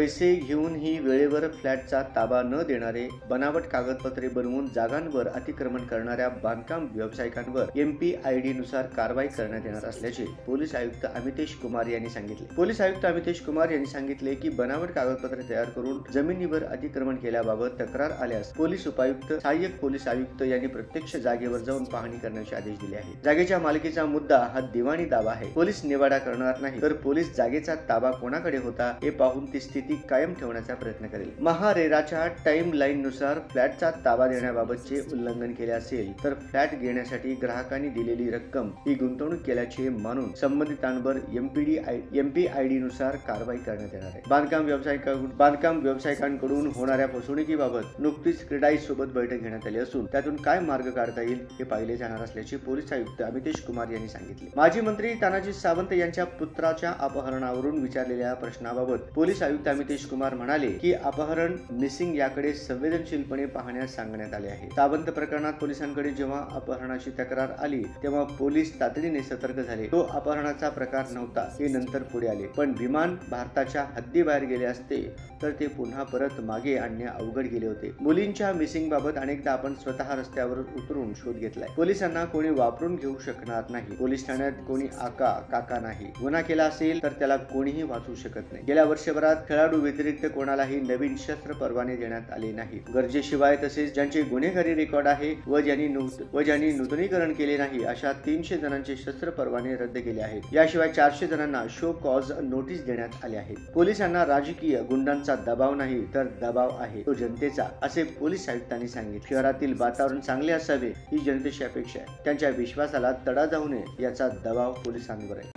पैसे घेऊनही वेळेवर फ्लॅटचा ताबा न देणारे, बनावट कागदपत्रे बनवून जागांवर अतिक्रमण करणाऱ्या बांधकाम व्यावसायिकांवर MPID नुसार कारवाई करण्यात येणार असल्याचे पोलीस आयुक्त अमितेश कुमार यांनी सांगितले। पोलीस आयुक्त अमितेश कुमार यांनी सांगितले की बनावट कागदपत्रे तयार करून जमिनीवर अतिक्रमण केल्याबाबत तक्रार आल्यास पोलीस उपायुक्त, सहाय्यक पोलीस आयुक्त यांनी प्रत्यक्ष जागेवर जाऊन पाहणी करण्याचे आदेश दिले आहेत। जागेच्या मालकीचा मुद्दा हा दिवाणी दावा आहे। पोलीस निवाडा करणार नाही, तर पोलीस जागेचा ताबा कोणाकडे होता हे पाहून ती स्थिती कायम ठेवण्याचा प्रयत्न करेल। महारेराच्या टाइम लाईन नुसार फ्लॅटचा ताबा देण्याबाबतचे उल्लंघन केले असेल तर फ्लॅट घेण्यासाठी ग्राहकांनी दिलेली रक्कम ही गुंतवणूक केल्याचे मानून संबंधितांवर MPID नुसार कारवाई करण्यात येणार आहे। बांधकाम व्यावसायिकांकडून होणाऱ्या फसवणुकीबाबत नुकतीच क्रेडाई सोबत बैठक घेण्यात आली असून त्यातून काय मार्ग काढता येईल हे पाहिले जाणार असल्याचे पोलीस आयुक्त अमितेश कुमार यांनी सांगितले। माजी मंत्री तानाजी सावंत यांच्या पुत्राच्या अपहरणावरून विचारलेल्या प्रश्नाबाबत पोलीस आयुक्त अमितेश कुमार म्हणाले की अपहरण, मिसिंग याकडे संवेदनशीलपणे पाहण्यास सांगण्यात आले आहे। सावंत प्रकरणात पोलिसांकडे जेव्हा अपहरणाची तक्रार आली तेव्हा पोलीस तातडीने सतर्क झाले। तो अपहरणाचा प्रकार नव्हता हे नंतर पुढे आले, पण विमान भारताच्या हद्दीबाहेर गेले असते तर ते पुन्हा परत मागे आणणे अवघड गेले होते। मुलींच्या मिसिंग बाबत अनेकदा आपण स्वतः रस्त्यावर उतरून शोध घेतलाय। पोलिसांना कोणी वापरून घेऊ शकणार नाही। पोलीस ठाण्यात कोणी आका काका नाही। गुन्हा केला असेल तर त्याला कोणीही वाचवू शकत नाही। गेल्या वर्षभरात खेळाडू व्यतिरिक्त कोणालाही नवीन शस्त्र परवाने देण्यात आले नाही। गरजेशिवाय तसेच ज्यांचे गुन्हेगारी रेकॉर्ड आहे व ज्यांनी नूतनीकरण केले नाही अशा 300 जणांचे शस्त्र परवाने रद्द केले आहेत। याशिवाय 400 जणांना शो कॉज नोटीस देण्यात आले आहेत। पोलिसांना राजकीय गुंडांचा दबाव नाही तर दबाव आहे तो जनतेचा, असे पोलीस आयुक्तांनी सांगितले। शहरातील वातावरण चांगले असावे ही जनतेची अपेक्षा आहे। त्यांच्या विश्वासाला तडा जाऊ नये याचा दबाव पोलिसांवर आहे।